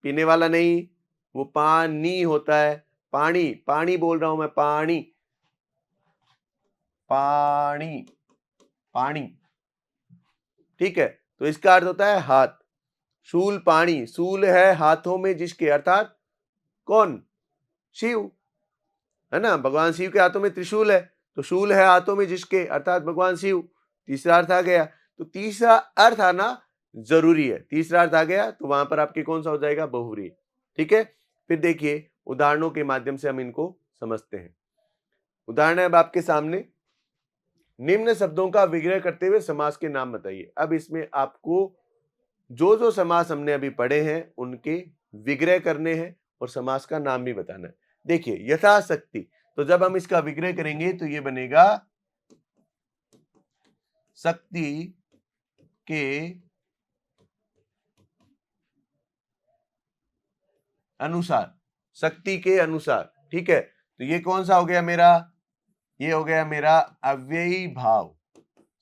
S1: पीने वाला नहीं, वो पानी होता है, पानी, पानी बोल रहा हूं मैं, पानी, पानी, पानी। ठीक है। तो इसका अर्थ होता है हाथ, शूल पानी, शूल है हाथों में जिसके, अर्थात कौन, शिव, है ना। भगवान शिव के हाथों में त्रिशूल है, तो शूल है हाथों में जिसके अर्थात भगवान शिव। तीसरा अर्थ आ गया, तो तीसरा अर्थ आना जरूरी है, तीसरा अर्थ आ गया तो वहां पर आपके कौन सा हो जाएगा, बहुव्रीहि। ठीक है। फिर देखिए उदाहरणों के माध्यम से हम इनको समझते हैं। उदाहरण है अब आपके सामने, निम्न शब्दों का विग्रह करते हुए समास के नाम बताइए। अब इसमें आपको जो जो समास हमने अभी पढ़े हैं उनके विग्रह करने हैं और समास का नाम भी बताना है। देखिए यथाशक्ति, तो जब हम इसका विग्रह करेंगे तो ये बनेगा शक्ति के अनुसार, शक्ति के अनुसार। ठीक है। तो ये कौन सा हो गया मेरा, ये हो गया मेरा अव्ययी भाव।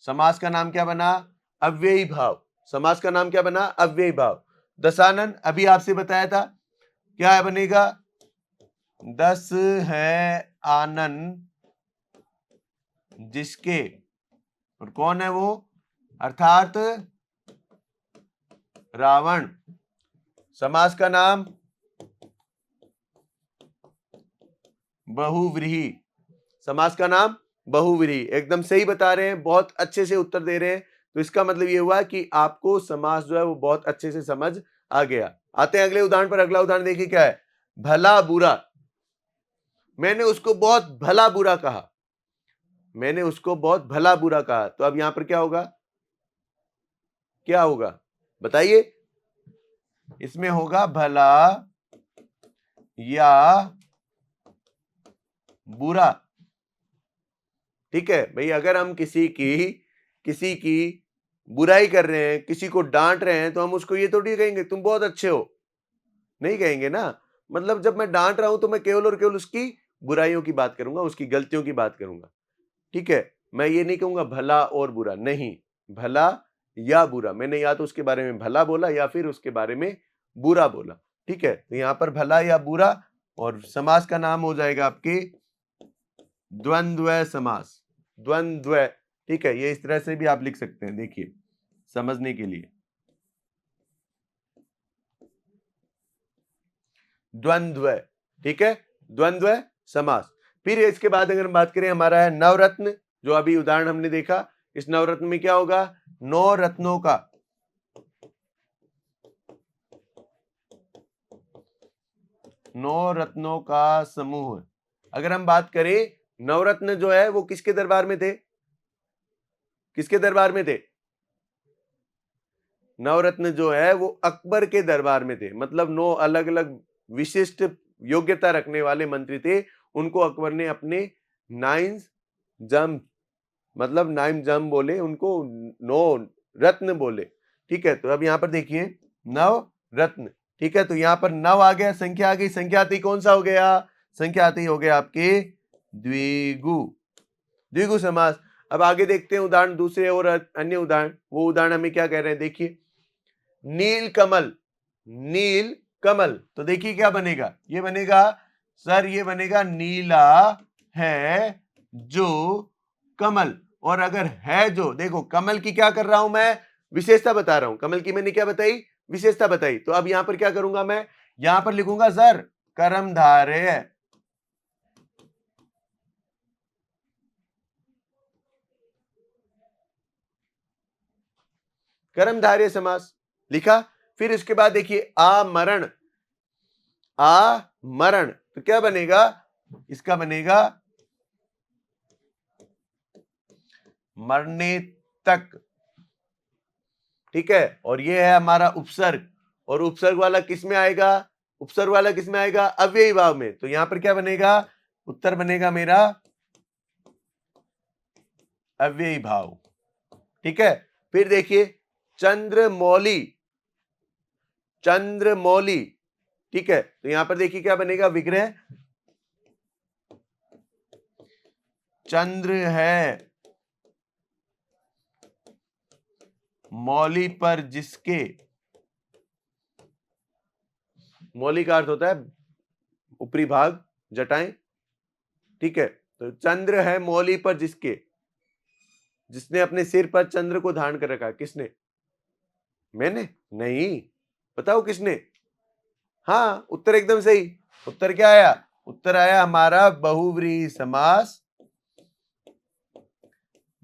S1: समास का नाम क्या बना, अव्ययी भाव। समास का नाम क्या बना? अव्ययी भाव। दशानन अभी आपसे बताया था, क्या बनेगा? 10 है आनन जिसके, और कौन है वो? अर्थात रावण। समास का नाम बहुव्रीहि। समास का नाम बहुव्रीहि। एकदम सही बता रहे हैं, बहुत अच्छे से उत्तर दे रहे हैं। तो इसका मतलब ये हुआ कि आपको समास जो है वो बहुत अच्छे से समझ आ गया। आते हैं अगले उदाहरण पर। अगला उदाहरण देखिए क्या है। भला बुरा। मैंने उसको बहुत भला बुरा कहा। मैंने उसको बहुत भला बुरा कहा। तो अब यहां पर क्या होगा? क्या होगा बताइए? इसमें होगा भला या बुरा। ठीक है भाई, अगर हम किसी की बुराई कर रहे हैं, किसी को डांट रहे हैं, तो हम उसको ये तो नहीं कहेंगे तुम बहुत अच्छे हो, नहीं कहेंगे ना। मतलब जब मैं डांट रहा हूं तो मैं केवल और केवल उसकी बुराइयों की बात करूंगा, उसकी गलतियों की बात करूंगा। ठीक है, मैं ये नहीं कहूंगा भला और बुरा, नहीं, भला या बुरा। मैंने या तो उसके बारे में भला बोला या फिर उसके बारे में बुरा बोला। ठीक है, तो यहां पर भला या बुरा, और समास का नाम हो जाएगा आपके द्वंद्व समास। द्वंद्व। ठीक है, ये इस तरह से भी आप लिख सकते हैं, देखिए समझने के लिए। द्वंद्व। ठीक है, द्वंद्व समास। फिर इसके बाद अगर हम बात करें, हमारा है नवरत्न, जो अभी उदाहरण हमने देखा। इस नवरत्न में क्या होगा? 9 रत्नों का, 9 रत्नों का समूह। अगर हम बात करें, नवरत्न जो है वो किसके दरबार में थे? किसके दरबार में थे? नवरत्न जो है वो अकबर के दरबार में थे। मतलब 9 अलग अलग विशिष्ट योग्यता रखने वाले मंत्री थे। उनको अकबर ने अपने नाइन जम, मतलब नाइम जम बोले, उनको 9 रत्न बोले। ठीक है, तो अब यहां पर देखिए नव रत्न। ठीक है, तो यहां पर नव आ गया, संख्या आ गई। संख्या आती कौन सा हो गया? संख्या आती हो गया आपके द्विगु। द्विगु समास। अब आगे देखते हैं उदाहरण, दूसरे और अन्य उदाहरण। वो उदाहरण हमें क्या कह रहे हैं, देखिए। नील कमल। नील कमल, तो देखिए क्या बनेगा? ये बनेगा सर, ये बनेगा नीला है जो कमल। और अगर है जो, देखो कमल की क्या कर रहा हूं मैं? विशेषता बता रहा हूं। कमल की मैंने क्या बताई? विशेषता बताई। तो अब यहां पर क्या करूंगा मैं? यहां पर लिखूंगा सर कर्मधारय। कर्मधारय समास लिखा। फिर इसके बाद देखिए आमरण। आमरण, तो क्या बनेगा? इसका बनेगा मरने तक। ठीक है, और ये है हमारा उपसर्ग। और उपसर्ग वाला किस में आएगा? उपसर्ग वाला किस में आएगा? अव्ययी भाव में। तो यहां पर क्या बनेगा? उत्तर बनेगा मेरा अव्ययी भाव। ठीक है, फिर देखिए चंद्रमौली। चंद्रमौली। ठीक है, तो यहां पर देखिए क्या बनेगा? विग्रह। चंद्र है मौली पर जिसके, मौली का अर्थ होता है ऊपरी भाग, जटाएं। ठीक है, तो चंद्र है मौली पर जिसके, जिसने अपने सिर पर चंद्र को धारण कर रखा। किसने? मैंने नहीं, बताओ किसने? हाँ, उत्तर एकदम सही। उत्तर क्या आया? उत्तर आया हमारा बहुव्रीहि समास।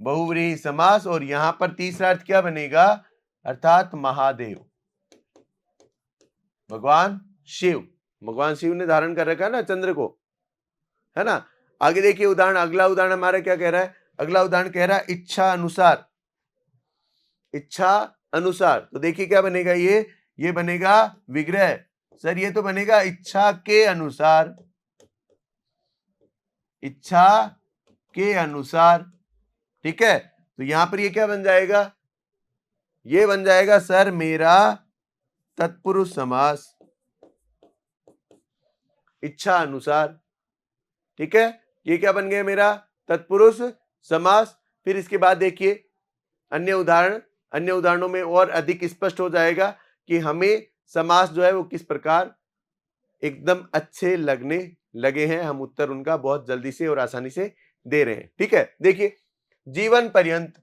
S1: बहुव्रीहि समास। और यहां पर तीसरा अर्थ क्या बनेगा? अर्थात महादेव, भगवान शिव। भगवान शिव ने धारण कर रखा है ना चंद्र को, है ना। आगे देखिए उदाहरण। अगला उदाहरण हमारा क्या कह रहा है? अगला उदाहरण कह रहा है इच्छा अनुसार। इच्छा अनुसार, तो देखिए क्या बनेगा? ये बनेगा विग्रह। सर ये तो बनेगा इच्छा के अनुसार। इच्छा के अनुसार। ठीक है, तो यहां पर ये क्या बन जाएगा? ये बन जाएगा सर मेरा तत्पुरुष समास। इच्छा अनुसार। ठीक है, ये क्या बन गया मेरा? तत्पुरुष समास। फिर इसके बाद देखिए अन्य उदाहरण। अन्य उदाहरणों में और अधिक स्पष्ट हो जाएगा कि हमें समास जो है वो किस प्रकार एकदम अच्छे लगने लगे हैं। हम उत्तर उनका बहुत जल्दी से और आसानी से दे रहे हैं। ठीक है, देखिए जीवन पर्यंत,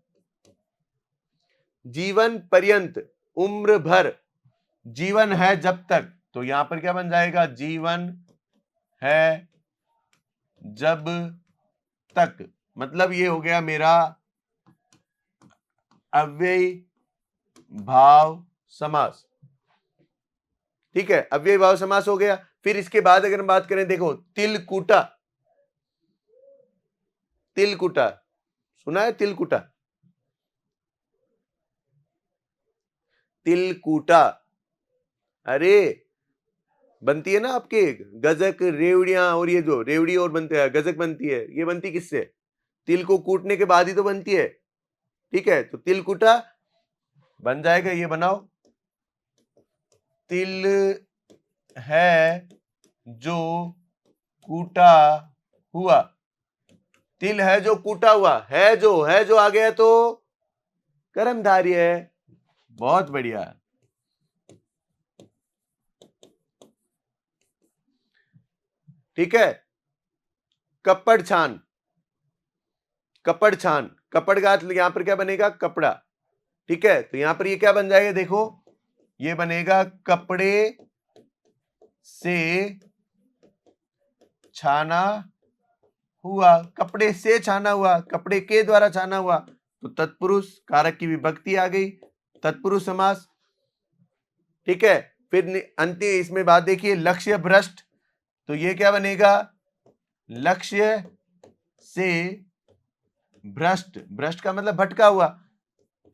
S1: जीवन पर्यंत, उम्र भर, जीवन है जब तक, तो यहां पर क्या बन जाएगा, जीवन है जब तक, मतलब ये हो गया मेरा अव्ययी भाव समास। ठीक है, अव्ययी भाव समास हो गया। फिर इसके बाद अगर हम बात करें, देखो तिलकुटा, तिलकुटा सुना है, तिलकुटा, तिलकुटा, अरे बनती है ना आपके गजक, रेवड़ियां, और ये जो रेवड़ी और बनते हैं, गजक बनती है, ये बनती किससे, तिल को कूटने के बाद ही तो बनती है। ठीक है, तो तिलकुटा बन जाएगा, ये बनाओ, तिल है जो कूटा हुआ, तिल है जो कूटा हुआ, है जो आ गया तो कर्मधारय है। बहुत बढ़िया। ठीक है, कपड़ छान, कपड़ छान, कपड़ का यहां पर क्या बनेगा, कपड़ा। ठीक है, तो यहां पर ये क्या बन जाएगा, देखो ये बनेगा कपड़े से छाना हुआ, कपड़े से छाना हुआ, कपड़े के द्वारा छाना हुआ, तो तत्पुरुष, कारक की विभक्ति आ गई, तत्पुरुष समास। ठीक है, फिर अंतिम इसमें बात देखिए, लक्ष्य भ्रष्ट, तो ये क्या बनेगा, लक्ष्य से भ्रष्ट, भ्रष्ट का मतलब भटका हुआ,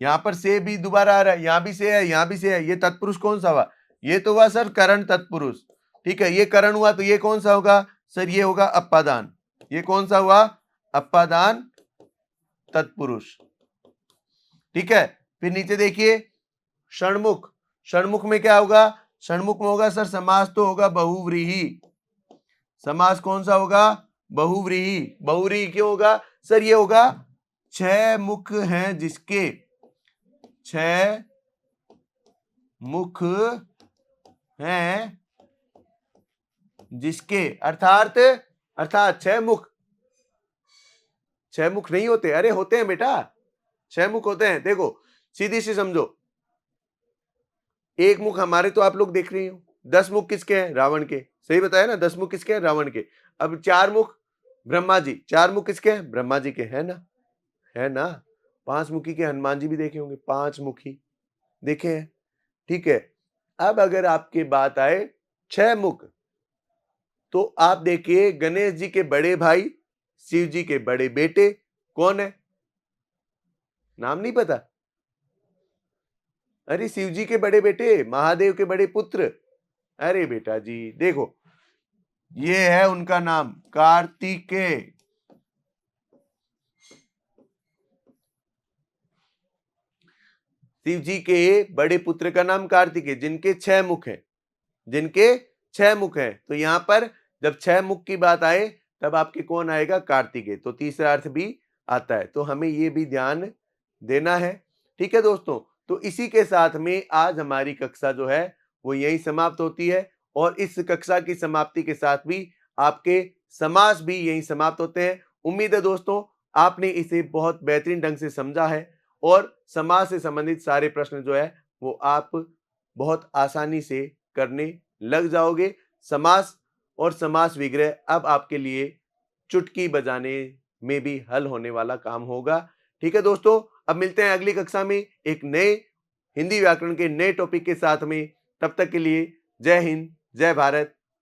S1: यहां पर से भी दोबारा आ रहा है, यहां भी से है, यहां भी से है, ये तत्पुरुष कौन सा हुआ, ये तो हुआ सर करण तत्पुरुष। ठीक है, ये करण हुआ, तो ये कौन सा होगा सर, ये होगा अपादान, ये कौन सा हुआ, अपादान तत्पुरुष। ठीक है, फिर नीचे देखिए षणमुख, षणमुख में क्या होगा, षणमुख में होगा सर समास तो होगा बहुव्रीहि, समास कौन सा होगा, बहुव्रीहि। बहुव्रीहि क्यों होगा सर, ये होगा 6 मुख हैं जिसके, 6 मुख हैं जिसके, अर्थात 6 मुख, 6 मुख नहीं होते, अरे होते हैं बेटा, 6 मुख होते हैं। देखो सीधी सी समझो, एक मुख हमारे तो आप लोग देख रही हो, 10 मुख किसके हैं, रावण के, सही बताया ना, 10 मुख किसके हैं, रावण के। अब 4 मुख ब्रह्मा जी, 4 मुख किसके हैं, ब्रह्मा जी के, है ना, है ना। 5 मुखी के हनुमान जी भी देखे होंगे, 5 मुखी देखे हैं। ठीक है, अब अगर आपकी बात आए 6 मुख, तो आप देखिए गणेश जी के बड़े भाई, शिव जी के बड़े बेटे कौन है, नाम नहीं पता, अरे शिव जी के बड़े बेटे, महादेव के बड़े पुत्र, अरे बेटा जी देखो, ये है उनका नाम कार्तिकेय, शिव जी के बड़े पुत्र का नाम कार्तिकेय, जिनके 6 मुख हैं, जिनके 6 मुख हैं। तो यहां पर जब 6 मुख की बात आए तब आपके कौन आएगा, कार्तिकेय, तो तीसरा अर्थ भी आता है, तो हमें ये भी ध्यान देना है। ठीक है दोस्तों, तो इसी के साथ में आज हमारी कक्षा जो है वो यही समाप्त होती है, और इस कक्षा की समाप्ति के साथ भी आपके समास भी यही समाप्त होते हैं। उम्मीद है दोस्तों आपने इसे बहुत बेहतरीन ढंग से समझा है, और समास से संबंधित सारे प्रश्न जो है वो आप बहुत आसानी से करने लग जाओगे। समास और समास विग्रह अब आपके लिए चुटकी बजाने में भी हल होने वाला काम होगा। ठीक है दोस्तों, अब मिलते हैं अगली कक्षा में एक नए हिंदी व्याकरण के नए टॉपिक के साथ में। तब तक के लिए जय हिंद, जय भारत,